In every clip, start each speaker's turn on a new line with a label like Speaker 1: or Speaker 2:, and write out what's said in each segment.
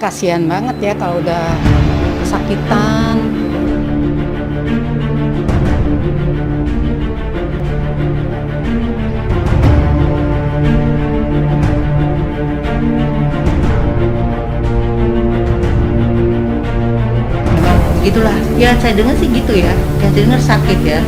Speaker 1: kasihan banget ya kalau udah kesakitan.
Speaker 2: Gitulah, ya saya dengar sih gitu ya, yang saya dengar sakit ya.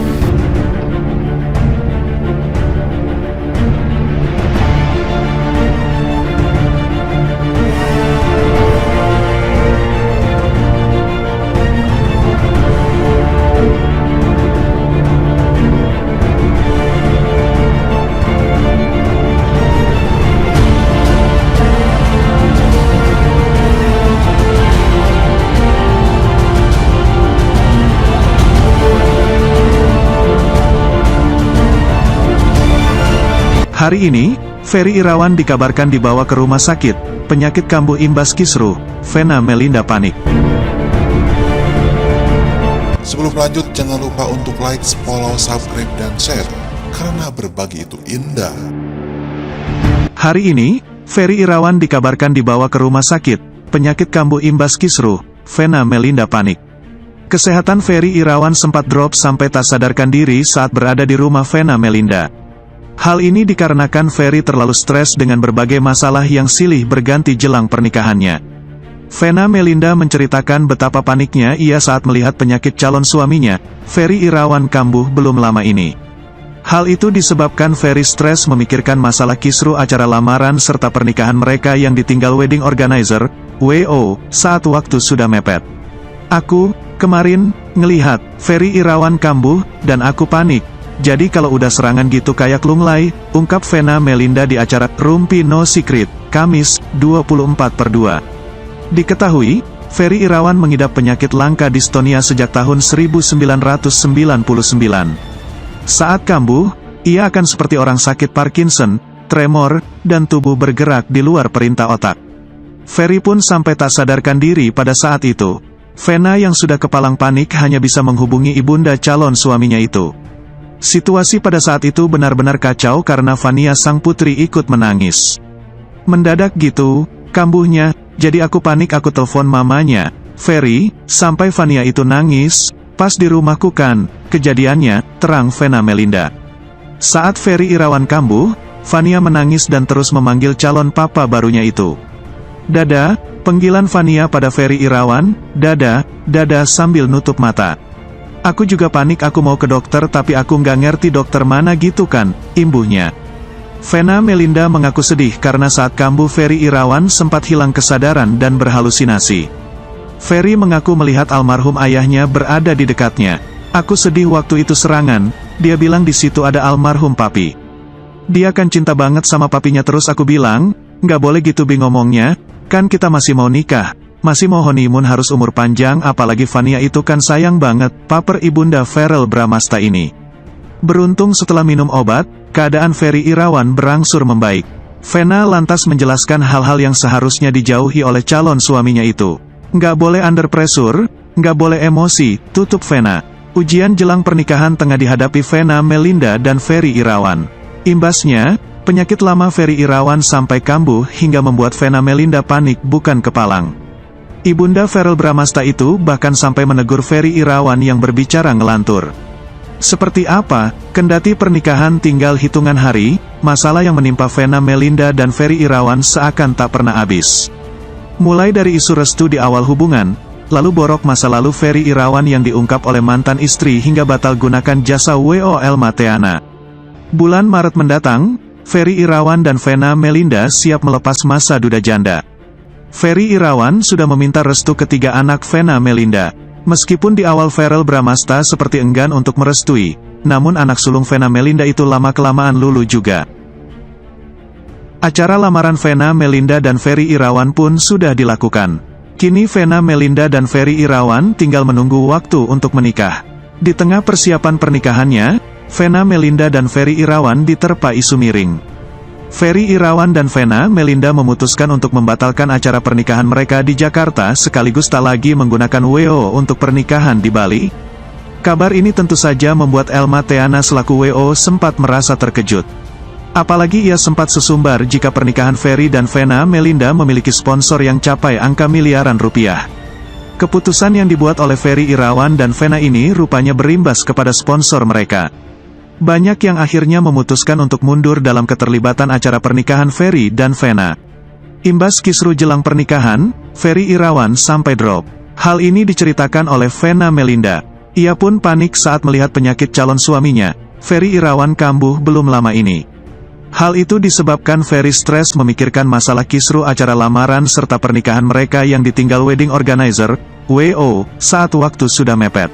Speaker 3: Hari ini, Ferry Irawan dikabarkan dibawa ke rumah sakit, penyakit kambuh imbas kisruh, Vena Melinda panik.
Speaker 4: Sebelum lanjut, jangan lupa untuk like, follow, subscribe, dan share, karena berbagi itu indah.
Speaker 3: Hari ini, Ferry Irawan dikabarkan dibawa ke rumah sakit, penyakit kambuh imbas kisruh, Vena Melinda panik. Kesehatan Ferry Irawan sempat drop sampai tak sadarkan diri saat berada di rumah Vena Melinda. Hal ini dikarenakan Ferry terlalu stres dengan berbagai masalah yang silih berganti jelang pernikahannya. Vena Melinda menceritakan betapa paniknya ia saat melihat penyakit calon suaminya, Ferry Irawan kambuh belum lama ini. Hal itu disebabkan Ferry stres memikirkan masalah kisruh acara lamaran serta pernikahan mereka yang ditinggal wedding organizer, WO, saat waktu sudah mepet. Aku, kemarin, ngelihat, Ferry Irawan kambuh, dan aku panik. Jadi kalau udah serangan gitu kayak lunglai, ungkap Vena Melinda di acara Rumpi No Secret, Kamis, 24/2. Diketahui, Ferry Irawan mengidap penyakit langka distonia sejak tahun 1999. Saat kambuh, ia akan seperti orang sakit Parkinson, tremor, dan tubuh bergerak di luar perintah otak. Ferry pun sampai tak sadarkan diri pada saat itu. Vena yang sudah kepalang panik hanya bisa menghubungi ibunda calon suaminya itu. Situasi pada saat itu benar-benar kacau karena Vania sang putri ikut menangis. Mendadak gitu, kambuhnya, jadi aku panik aku telepon mamanya, Ferry, sampai Vania itu nangis, pas di rumahku kan, kejadiannya, terang Vena Melinda. Saat Ferry Irawan kambuh, Vania menangis dan terus memanggil calon papa barunya itu. Dada, panggilan Vania pada Ferry Irawan, dada, dada sambil nutup mata. Aku juga panik aku mau ke dokter tapi aku nggak ngerti dokter mana gitu kan, imbuhnya. Vena Melinda mengaku sedih karena saat kambuh Ferry Irawan sempat hilang kesadaran dan berhalusinasi. Ferry mengaku melihat almarhum ayahnya berada di dekatnya. Aku sedih waktu itu serangan, dia bilang di situ ada almarhum papi. Dia kan cinta banget sama papinya terus aku bilang, nggak boleh gitu Bi ngomongnya, kan kita masih mau nikah. Masih mau honeymoon harus umur panjang apalagi Vania itu kan sayang banget, paper ibunda Verrell Bramasta ini. Beruntung setelah minum obat, keadaan Ferry Irawan berangsur membaik. Vena lantas menjelaskan hal-hal yang seharusnya dijauhi oleh calon suaminya itu. Nggak boleh under pressure, nggak boleh emosi, tutup Vena. Ujian jelang pernikahan tengah dihadapi Vena Melinda dan Ferry Irawan. Imbasnya, penyakit lama Ferry Irawan sampai kambuh hingga membuat Vena Melinda panik bukan kepalang. Ibunda Verrell Bramasta itu bahkan sampai menegur Ferry Irawan yang berbicara ngelantur. Seperti apa, kendati pernikahan tinggal hitungan hari, masalah yang menimpa Vena Melinda dan Ferry Irawan seakan tak pernah habis. Mulai dari isu restu di awal hubungan, lalu borok masa lalu Ferry Irawan yang diungkap oleh mantan istri hingga batal gunakan jasa WO Elma Theana. Bulan Maret mendatang, Ferry Irawan dan Vena Melinda siap melepas masa duda janda. Ferry Irawan sudah meminta restu ketiga anak Vena Melinda. Meskipun di awal Verrell Bramasta seperti enggan untuk merestui, namun anak sulung Vena Melinda itu lama-kelamaan lulu juga. Acara lamaran Vena Melinda dan Ferry Irawan pun sudah dilakukan. Kini Vena Melinda dan Ferry Irawan tinggal menunggu waktu untuk menikah. Di tengah persiapan pernikahannya, Vena Melinda dan Ferry Irawan diterpa isu miring. Ferry Irawan dan Vena Melinda memutuskan untuk membatalkan acara pernikahan mereka di Jakarta sekaligus tak lagi menggunakan WO untuk pernikahan di Bali. Kabar ini tentu saja membuat Elma Theana selaku WO sempat merasa terkejut. Apalagi ia sempat sesumbar jika pernikahan Ferry dan Vena Melinda memiliki sponsor yang capai angka miliaran rupiah. Keputusan yang dibuat oleh Ferry Irawan dan Vena ini rupanya berimbas kepada sponsor mereka. Banyak yang akhirnya memutuskan untuk mundur dalam keterlibatan acara pernikahan Ferry dan Vena. Imbas kisruh jelang pernikahan, Ferry Irawan sampai drop. Hal ini diceritakan oleh Vena Melinda. Ia pun panik saat melihat penyakit calon suaminya, Ferry Irawan, kambuh belum lama ini. Hal itu disebabkan Ferry stres memikirkan masalah kisruh acara lamaran serta pernikahan mereka yang ditinggal wedding organizer, WO, saat waktu sudah mepet.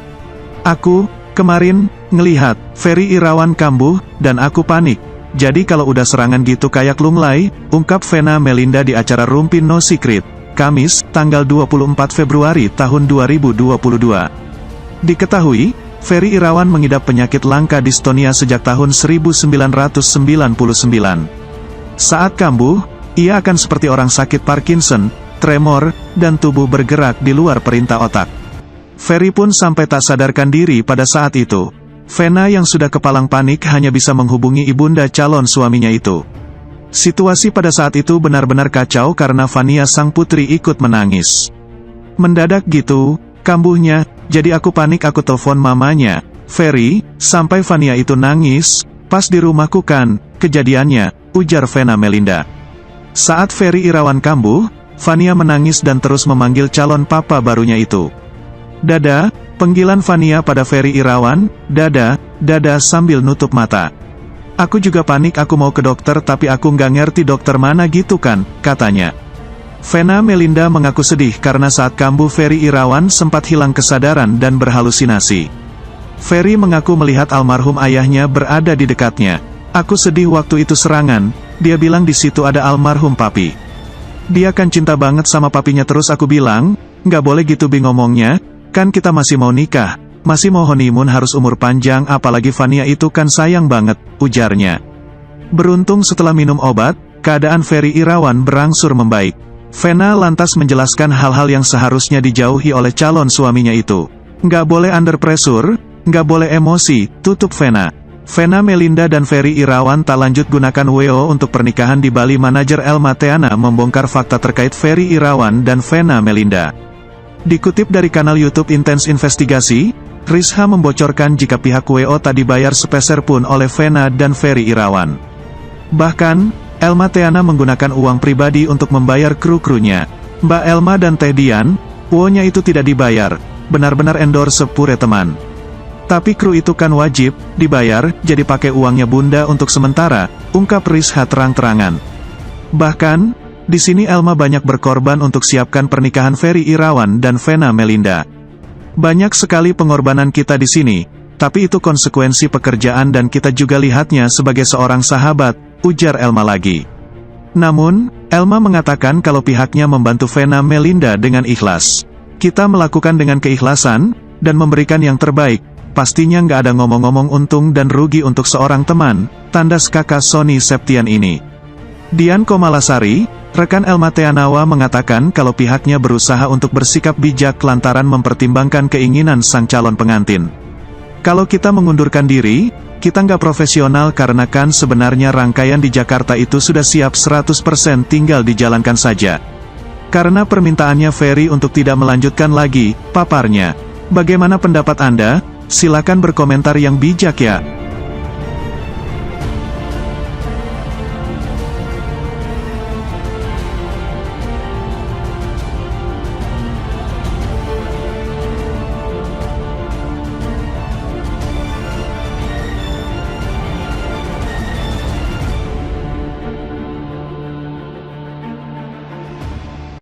Speaker 3: Aku, kemarin, ngelihat, Ferry Irawan kambuh, dan aku panik. Jadi kalau udah serangan gitu kayak lunglai, ungkap Vena Melinda di acara Rumpi No Secret, Kamis, tanggal 24 Februari tahun 2022. Diketahui, Ferry Irawan mengidap penyakit langka distonia sejak tahun 1999. Saat kambuh, ia akan seperti orang sakit Parkinson, tremor, dan tubuh bergerak di luar perintah otak. Ferry pun sampai tak sadarkan diri pada saat itu. Vena yang sudah kepalang panik hanya bisa menghubungi ibunda calon suaminya itu. Situasi pada saat itu benar-benar kacau karena Vania sang putri ikut menangis. Mendadak gitu, kambuhnya, jadi aku panik, aku telepon mamanya, Ferry, sampai Vania itu nangis, pas di rumahku kan, kejadiannya, ujar Vena Melinda. Saat Ferry Irawan kambuh, Vania menangis dan terus memanggil calon papa barunya itu. Dada, panggilan Vania pada Ferry Irawan, dada, dada sambil nutup mata. Aku juga panik, aku mau ke dokter tapi aku nggak ngerti dokter mana gitu kan, katanya. Vena Melinda mengaku sedih karena saat kambuh Ferry Irawan sempat hilang kesadaran dan berhalusinasi. Ferry mengaku melihat almarhum ayahnya berada di dekatnya. Aku sedih waktu itu serangan, dia bilang di situ ada almarhum papi. Dia kan cinta banget sama papinya, terus aku bilang, nggak boleh gitu Bi ngomongnya, kan kita masih mau nikah, masih mau honeymoon, harus umur panjang, apalagi Vania itu kan sayang banget, ujarnya. Beruntung setelah minum obat, keadaan Ferry Irawan berangsur membaik. Vena lantas menjelaskan hal-hal yang seharusnya dijauhi oleh calon suaminya itu. Nggak boleh under pressure, nggak boleh emosi, tutup Vena. Vena Melinda dan Ferry Irawan tak lanjut gunakan WO untuk pernikahan di Bali. Manajer Elma Theana membongkar fakta terkait Ferry Irawan dan Vena Melinda. Dikutip dari kanal YouTube Intense Investigasi, Rizha membocorkan jika pihak WO tak dibayar sepeser pun oleh Vena dan Ferry Irawan. Bahkan, Elma Theana menggunakan uang pribadi untuk membayar kru-krunya. Mbak Elma dan Teh Dian, WO-nya itu tidak dibayar, benar-benar endorse pure teman. Tapi kru itu kan wajib dibayar, jadi pakai uangnya bunda untuk sementara, ungkap Rizha terang-terangan. Bahkan, di sini Elma banyak berkorban untuk siapkan pernikahan Ferry Irawan dan Vena Melinda. Banyak sekali pengorbanan kita di sini, tapi itu konsekuensi pekerjaan dan kita juga lihatnya sebagai seorang sahabat, ujar Elma lagi. Namun, Elma mengatakan kalau pihaknya membantu Vena Melinda dengan ikhlas. Kita melakukan dengan keikhlasan, dan memberikan yang terbaik, pastinya nggak ada ngomong-ngomong untung dan rugi untuk seorang teman, tandas kakak Sony Septian ini. Dian Komalasari, rekan Elma Theanawa mengatakan kalau pihaknya berusaha untuk bersikap bijak lantaran mempertimbangkan keinginan sang calon pengantin. Kalau kita mengundurkan diri, kita nggak profesional karena kan sebenarnya rangkaian di Jakarta itu sudah siap 100%, tinggal dijalankan saja. Karena permintaannya Ferry untuk tidak melanjutkan lagi, paparnya. Bagaimana pendapat Anda? Silakan berkomentar yang bijak ya.